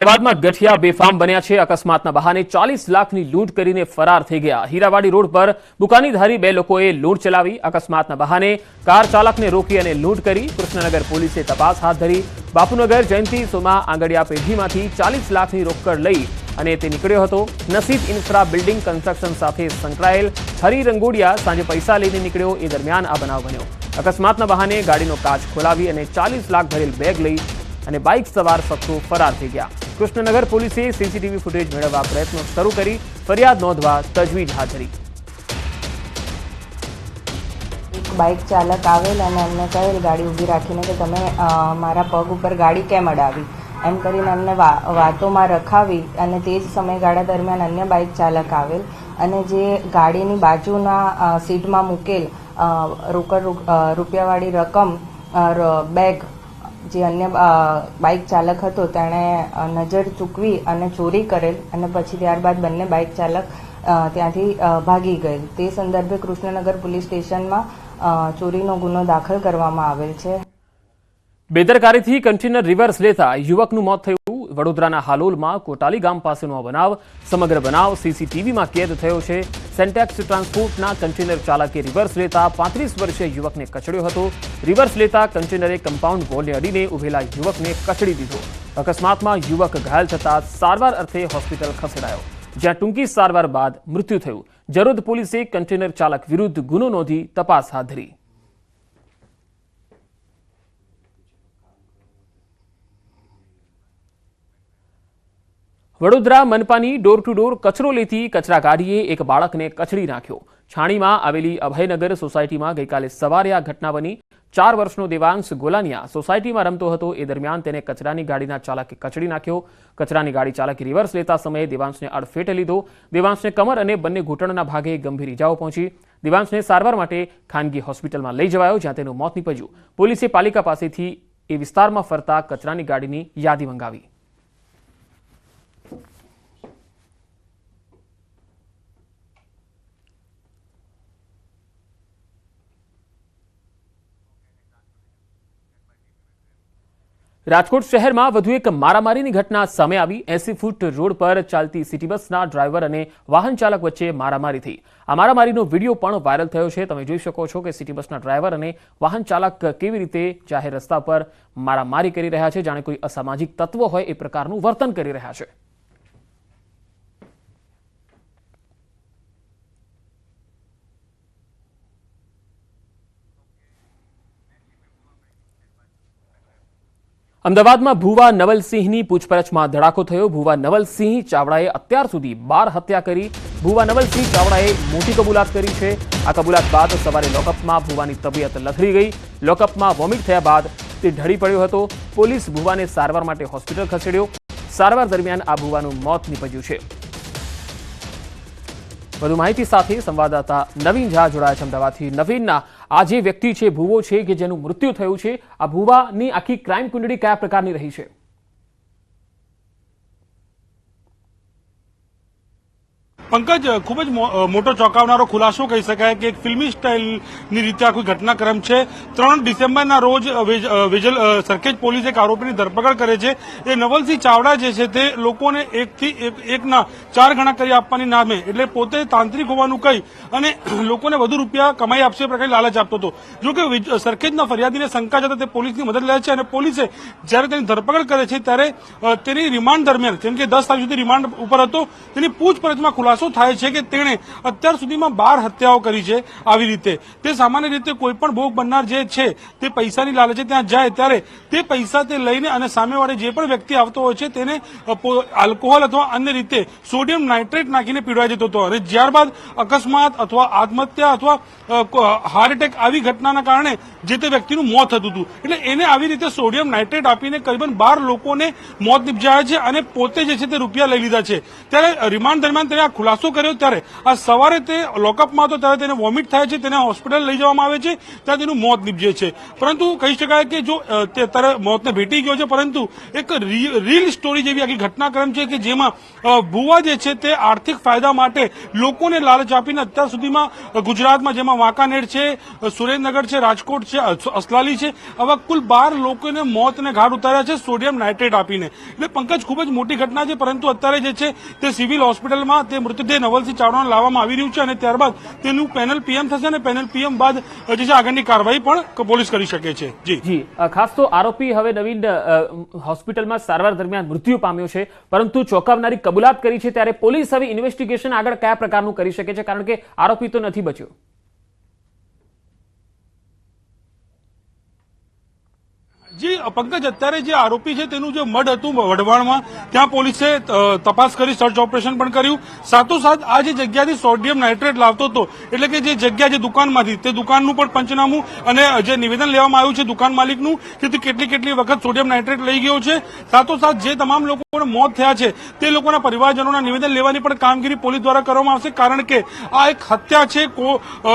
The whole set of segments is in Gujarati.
અમદાવાદમાં ગઠિયા બેફામ બન્યા છે। અકસ્માતના બહાને 40 લાખની લૂંટ કરીને ફરાર થઈ ગયા। હીરાવાડી રોડ પર બુકાનીધારી બે લોકોએ લૂંટ ચલાવી। અકસ્માતના બહાને કાર ચાલકને રોકી અને લૂંટ કરી। કૃષ્ણનગર પોલીસે તપાસ હાથ ધરી। બાપુનગર જયંતિ સોમા આંગડિયા પેઢીમાંથી 40 લાખની રોકડ લઈ અને તે નીકળ્યો હતો। નસીબ ઇન્ફ્રા બિલ્ડિંગ કન્સ્ટ્રક્શન સાથે સંકળાયેલ હરી રંગોડિયા સાંજે પૈસા લઈને નીકળ્યો। એ દરમિયાન આ બનાવ બન્યો। અકસ્માતના બહાને ગાડીનો કાચ ખોલાવી અને 40 લાખ ભરેલ બેગ લઈ અને બાઇક સવાર શખ્સો ફરાર થઈ ગયા। કૃષ્ણનગર પોલીસે સીસીટીવી ફૂટેજ મેળવવા પ્રયત્નો શરૂ કરી ફરિયાદ નોંધવા તજવીજ હાથ ધરી। બાઇક ચાલક આવેલ અને એમને કહેલ ગાડી ઊભી રાખીને કે તમે મારા પગ ઉપર ગાડી કેમ અડાવી એમ કરીને એમને વાતોમાં રખાવી અને તે જ સમયગાળા દરમિયાન અન્ય બાઇક ચાલક આવેલ અને જે ગાડીની બાજુના સીટમાં મૂકેલ રોકડ રૂપિયાવાળી રકમ બેગ જે અન્ય બાઇક ચાલક હતો તેણે નજર ચૂકવી અને ચોરી કરેલ અને પછી ત્યારબાદ બંને બાઇક ચાલક ત્યાંથી ભાગી ગયેલ। તે સંદર્ભે કૃષ્ણનગર પોલીસ સ્ટેશનમાં ચોરીનો ગુનો દાખલ કરવામાં આવેલ છે। બેદરકારીથી કન્ટેનર રિવર્સ લેતા યુવકનું મોત થયું। વડોદરાના હાલોલમાં કોટાલી ગામ પાસેનો આ બનાવ સમગ્ર બનાવ સીસીટીવીમાં કેદ થયો છે। સેન્ટેક્સ ટ્રાન્સપોર્ટના કન્ટેનર ચાલકે રિવર્સ લેતા 35 વર્ષીય યુવકને કચડ્યો હતો। રિવર્સ લેતા કન્ટેનરે કમ્પાઉન્ડ વોલને અડીને ઉભેલા યુવકને કચડી દીધો। અકસ્માતમાં યુવક ઘાયલ થતા સારવાર અર્થે હોસ્પિટલ ખસેડાયો, જ્યાં ટૂંકી સારવાર બાદ મૃત્યુ થયું। જરોદ પોલીસે કન્ટેનર ચાલક વિરુદ્ધ ગુનો નોંધી તપાસ હાથ ધરી। વડોદરા મનપાની ડોર ટુ ડોર કચરો લેતી કચરા ગાડીએ એક બાળકને કચડી નાખ્યો। છાણીમાં આવેલી અભયનગર સોસાયટીમાં ગઈકાલે સવારે આ ઘટના બની। 4 વર્ષનો દેવાંશ ગોલાનિયા સોસાયટીમાં રમતો હતો। એ દરમિયાન તેને કચરાની ગાડીના ચાલકે કચડી નાખ્યો। કચરાની ગાડી ચાલકે રિવર્સ લેતા સમયે દેવાંશને અડફેટે લીધો। દેવાંશને કમર અને બંને ઘૂંટણના ભાગે ગંભીર ઇજાઓ પહોંચી। દેવાંશને સારવાર માટે ખાનગી હોસ્પિટલમાં લઈ જવાયો, જ્યાં તેનું મોત નીપજ્યું। પોલીસે પાલિકા પાસેથી એ વિસ્તારમાં ફરતા કચરાની ગાડીની યાદી મંગાવી। રાજકોટ શહેરમાં વધુ એક મારામારીની ઘટના સામે આવી। 80 ફૂટ રોડ પર ચાલતી સિટી બસના ડ્રાઈવર અને વાહન ચાલક વચ્ચે મારામારી થઈ। આ મારામારીનો વિડીયો પણ વાયરલ થયો છે। તમે જોઈ શકો છો કે સિટી બસના ડ્રાઈવર અને વાહન ચાલક કેવી રીતે જાહેર રસ્તા પર મારામારી કરી રહ્યા છે, જાણે કોઈ અસામાજિક તત્વ હોય એ પ્રકારનું વર્તન કરી રહ્યા છે। અમદાવાદમાં ભુવા નવલસિંહની પૂછપરછમાં ધડાકો થયો। ભુવા નવલસિંહ ચાવડાએ અત્યાર સુધી 12 હત્યા કરી। ભુવા નવલસિંહ ચાવડાએ મોટી કબૂલાત કરી છે। આ કબૂલાત બાદ સવારે લોકઅપમાં ભુવાની તબિયત લથડી ગઈ। લોકઅપમાં વોમિટ થયા બાદ તે ઢળી પડ્યો હતો। પોલીસ ભુવાને સારવાર માટે હોસ્પિટલ ખસેડ્યો। સારવાર દરમિયાન આ ભુવાનું મોત નીપજ્યું છે। વધુ માહિતી સાથે સંવાદદાતા નવીન ઝા જોડાયા છે અમદાવાદથી। નવીનના આ જે વ્યક્તિ છે, ભુવો છે કે જેનું મૃત્યુ થયું છે, આ ભુવાની આખી ક્રાઇમ કુંડળી કયા પ્રકારની રહી છે? પંકજ, ખૂબ જ મોટો ચોંકાવનારો ખુલાસો કહી શકાય કે એક ફિલ્મી સ્ટાઇલની રીતે આખો ઘટનાક્રમ છે। 3 ડિસેમ્બરના રોજ વેજલ સરખેજ પોલીસ એક આરોપીની ધરપકડ કરે છે। એ નવલસિંહ ચાવડા જે છે તે લોકોને એકના 4 ગણા કરી આપવાની નામે, એટલે પોતે તાંત્રિક હોવાનું કહી અને લોકોને વધુ રૂપિયા કમાઈ આપશે એ પ્રકારની લાલચ આપતો હતો। જો કે સરખેજના ફરિયાદીને શંકા જતા તે પોલીસની મદદ લે છે અને પોલીસે જ્યારે તેની ધરપકડ કરે છે ત્યારે તેની રિમાન્ડ દરમિયાન, કેમ કે 10 તારીખ સુધી રિમાન્ડ ઉપર હતો, તેની પૂછપરછમાં ખુલાસો થાય છે કે તેણે અત્યાર સુધીમાં 12 હત્યાઓ કરી છે। આવી રીતે તે સામાન્ય રીતે કોઈ પણ ભોગ બનનાર જે છે તે પૈસાની લાલચે ત્યાં જાય ત્યારે તે પૈસા તે લઈને અને સામેવાળે જે પણ વ્યક્તિ આવતો હોય છે તેને આલ્કોહોલ અથવા અન્ય રીતે સોડિયમ નાઇટ્રેટ નાખીને પીવડાવી દેતો હતો અને ત્યારબાદ અકસ્માત અથવા આત્મહત્યા અથવા હાર્ટ એટેક આવી ઘટનાના કારણે જે તે વ્યક્તિનું મોત થતું હતું। એટલે એને આવી રીતે સોડિયમ નાઇટ્રેટ આપીને કરીબન 12 લોકોને મોત નિપજાયા છે અને પોતે જે છે તે રૂપિયા લઈ લીધા છે। ત્યારે રિમાન્ડ દરમિયાન તેને આ ખુલાસો કર્યો ત્યારે આ સવારે તે લોકઅપમાં હતો ત્યારે તેને વોમિટ થાય છે, તેને હોસ્પિટલ લઈ જવામાં આવે છે, ત્યાં તેનું મોત નીપજે છે. પરંતુ કહી શકાય કે જો તે અત્યારે મોતને ભેટી ગયો છે, પરંતુ એક રીલ સ્ટોરી જેવી આખી ઘટનાક્રમ છે કે જેમાં ભુવા જે છે તે આર્થિક ફાયદા માટે લોકોને લાલચ આપીને અત્યાર સુધીમાં ગુજરાતમાં જેમાં વાંકાનેર છે, સુરેન્દ્રનગર છે, રાજકોટ છે, અસલાલી છે, આવા કુલ 12 લોકોને મોતને ઘાટ ઉતાર્યા છે સોડિયમ નાઇટ્રેટ આપીને. એટલે પંકજ ખૂબ જ મોટી ઘટના છે, પરંતુ અત્યારે જે છે તે સિવિલ હોસ્પિટલમાં તે મૃતદેહ નવલસિંહ ચાવડાને લાવવામાં આવી રહ્યું છે અને ત્યારબાદ તેનું પેનલ પીએમ થશે અને પેનલ પીએમ બાદ જે છે આગળની કાર્યવાહી પણ પોલીસ કરી શકે છે. જી, ખાસ તો આરોપી હવે નવીન હોસ્પિટલમાં સારવાર દરમિયાન મૃત્યુ પામ્યો છે, પરંતુ ચોંકાવનારી કબૂલાત કરી છે, ત્યારે પોલીસ હવે ઇન્વેસ્ટિગેશન આગળ કયા પ્રકારનું કરી શકે છે, કારણ કે આરોપી તો નથી બચ્યો. જી પંકજ, અત્યારે જે આરોપી છે તેનું જે મઢ હતું વઢવાણમાં, ત્યાં પોલીસે તપાસ કરી, સર્ચ ઓપરેશન પણ કર્યું. સાથોસાથ આ જે જગ્યાથી સોડિયમ નાઇટ્રેટ લાવતો હતો, એટલે કે જે જગ્યા જે દુકાનમાંથી, તે દુકાનનું પણ પંચનામું અને જે નિવેદન લેવામાં આવ્યું છે દુકાન માલિકનું કે તે કેટલી વખત સોડિયમ નાઇટ્રેટ લઈ ગયો છે. સાથોસાથ જે તમામ લોકોના મોત થયા છે તે લોકોના પરિવારજનોના નિવેદન લેવાની પણ કામગીરી પોલીસ દ્વારા કરવામાં આવશે, કારણ કે આ એક હત્યા છે,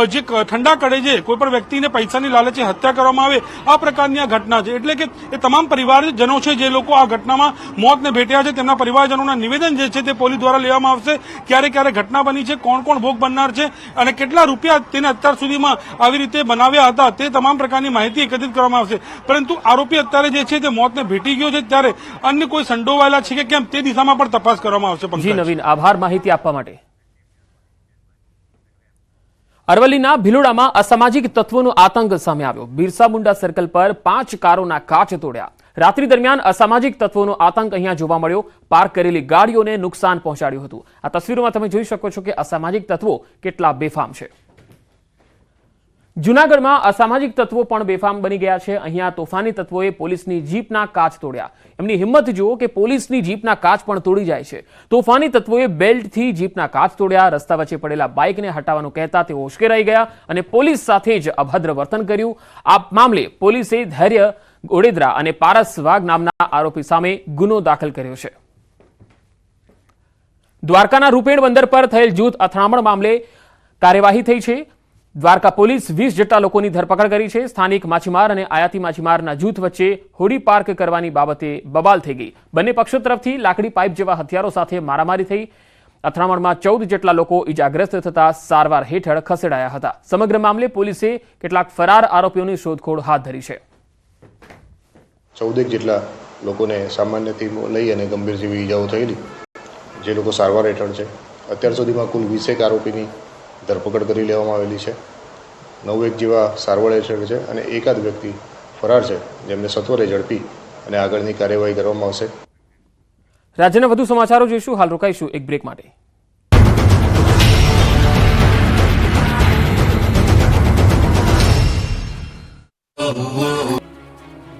જે ઠંડા કડે છે, કોઈ પણ વ્યક્તિને પૈસાની લાલચે હત્યા કરવામાં આવે આ પ્રકારની આ ઘટના છે. એટલે કે એ તમામ પરિવારજનો છે જે લોકો આ ઘટનામાં મોતને ભેટ્યા છે, તેમના પરિવારજનોના નિવેદન જે છે તે પોલીસ દ્વારા લેવામાં આવશે. ક્યારે ઘટના બની છે, કોણ ભોગ બનનાર છે અને કેટલા રૂપિયા તેને અત્યાર સુધીમાં આવી રીતે બનાવ્યા હતા, તે તમામ પ્રકારની માહિતી એકત્રિત કરવામાં આવશે. પરંતુ આરોપી અત્યારે જે છે તે મોતને ભેટી ગયો છે, ત્યારે અન્ય કોઈ સંડોવાયેલા છે કે કેમ તે દિશામાં પણ તપાસ કરવામાં આવશે. જી નવીન, આભાર માહિતી આપવા માટે. અરવલ્લીના ભિલોડામાં અસામાજિક તત્વોનો આતંક સામે આવ્યો. બિરસા મુંડા સર્કલ પર 5 કારોના કાચ તોડ્યા. રાત્રિ દરમિયાન અસામાજિક તત્વોનો આતંક અહીંયા જોવા મળ્યો. પાર્ક કરેલી ગાડીઓને નુકસાન પહોંચાડ્યું હતું. આ તસવીરોમાં તમે જોઈ શકો છો કે અસામાજિક તત્વો કેટલા બેફામ છે. જૂનાગઢમાં અસામાજિક તત્વો પણ બેફામ બની ગયા છે. અહીંયા તોફાની તત્વોએ પોલીસની જીપના કાચ તોડ્યા. એમની હિંમત જુઓ કે પોલીસની જીપના કાચ પણ તોડી જાય છે. તોફાની તત્વોએ બેલ્ટથી જીપના કાચ તોડ્યા. રસ્તા વચ્ચે પડેલા બાઇકને હટાવવાનું કહેતા તેઓ ઉશ્કેરાઈ ગયા અને પોલીસ સાથે જ અભદ્ર વર્તન કર્યું. આ મામલે પોલીસે ધૈર્ય ગોડેદરા અને પારસ વાઘ નામના આરોપી સામે ગુનો દાખલ કર્યો છે. દ્વારકાના રૂપેણ બંદર પર થયેલ જૂથ અથડામણ મામલે કાર્યવાહી થઈ છે. દ્વારકા પોલીસ 20 જેટલા લોકોની ધરપકડ કરી છે. સ્થાનિક માછીમાર અને આયાતી માછીમારના જૂથ વચ્ચે હોડી પાર્ક કરવાની બાબતે બબાલ થઈ ગઈ. બંને પક્ષો તરફથી લાકડી પાઇપ જેવા હથિયારો સાથે મારામારી થઈ. અથડામણમાં 14 જેટલા લોકો ઇજાગ્રસ્ત થતા સારવાર હેઠળ ખસેડાયા હતા. સમગ્ર મામલે પોલીસે કેટલાક ફરાર આરોપીઓની શોધખોળ હાથ ધરી છે. 14 જેટલા લોકોને સામાન્યથી લઈ અને ગંભીર જેવી ઈજાઓ થયેલી, જે લોકો સારવાર હેઠળ છે. અત્યાર સુધીમાં કુલ 20 આરોપીની ધરપકડ કરી લેવામાં આવેલી છે. 9 જેવા સારવાર હેઠળ છે અને એકાદ વ્યક્તિ ફરાર છે, જેમને સત્વરે ઝડપી અને આગળની કાર્યવાહી કરવામાં આવશે. રાજ્યના વધુ સમાચારો જોઈશું. હાલ રોકાઈશું એક બ્રેક માટે.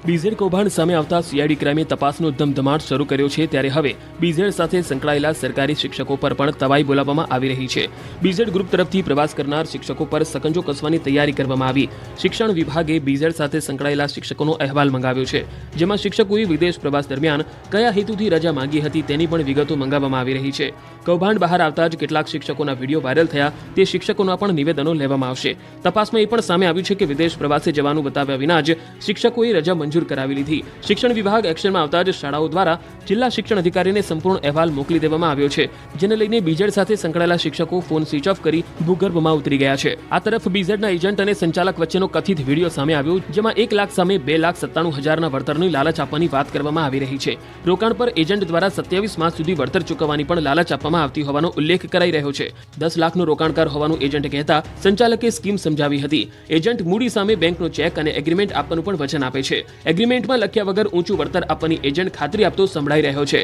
બીઝેડ કૌભાંડ સામે આવતા સીઆઈડી ક્રાઇમે તપાસનો ધમધમાટ શરૂ કર્યો છે. ત્યારે હવે બીઝેડ સાથે સંકળાયેલા સરકારી શિક્ષકો પર પણ તવાઈ બોલાવવામાં આવી રહી છે. બીઝેડ ગ્રુપ તરફથી પ્રવાસ કરનાર શિક્ષકો પર સકંજો કસવાની તૈયારી કરવામાં આવી. શિક્ષણ વિભાગે બીઝેડ સાથે સંકળાયેલા શિક્ષકોનો અહેવાલ મંગાવ્યો છે, જેમાં શિક્ષકોએ વિદેશ પ્રવાસ દરમિયાન કયા હેતુથી રજા માંગી હતી તેની પણ વિગતો મંગાવવામાં આવી રહી છે. કૌભાંડ બહાર આવતા જ કેટલાક શિક્ષકોના વિડીયો વાયરલ થયા. તે શિક્ષકોના પણ નિવેદનો લેવામાં આવશે. તપાસમાં એ પણ સામે આવ્યું છે કે વિદેશ પ્રવાસે જવાનું બતાવ્યા વિના જ શિક્ષકોએ રજા મંજૂર કરાવી લીધી. શિક્ષણ વિભાગ એક્શનમાં આવતા જ શાળાઓ દ્વારા જિલ્લા શિક્ષણ અધિકારીને સંપૂર્ણ અહેવાલ મોકલી દેવામાં આવ્યો છે, જેને લઈને બીઝેડ સાથે સંકળાયેલા શિક્ષકો ફોન સ્વિચ ઓફ કરી ભૂગર્ભમાં ઉતરી ગયા છે. આ તરફ બીઝેડના એજન્ટ અને સંચાલક વચ્ચેનો કથિત વિડીયો સામે આવ્યો, જેમાં 1 લાખ સામે 2,97,000ના વળતરની લાલચ આપવાની વાત કરવામાં આવી રહી છે. રોકાણ પર એજન્ટ દ્વારા 27 માસ સુધી વળતર ચૂકવવાની પણ લાલચ આપવામાં આવતી હોવાનો ઉલ્લેખ કરાઈ રહ્યો છે. 10 લાખનું રોકાણકાર હોવાનું એજન્ટ કહેતા સંચાલકે સ્કીમ સમજાવી હતી. એજન્ટ મૂડી સામે બેંકનો ચેક અને એગ્રીમેન્ટ આપવાનું પણ વચન આપે છે. એગ્રીમેન્ટમાં લખ્યા વગર ઊંચું વળતર આપવાની એજન્ટ ખાતરી આપતો સંભળાઈ રહ્યો છે.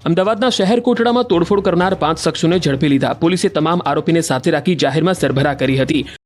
અમદાવાદના શહેર કોટડામાં તોડફોડ કરનાર 5 શખ્સોને ઝડપી લીધા. પોલીસે તમામ આરોપીને સાથે રાખી જાહેરમાં સરભરા કરી હતી.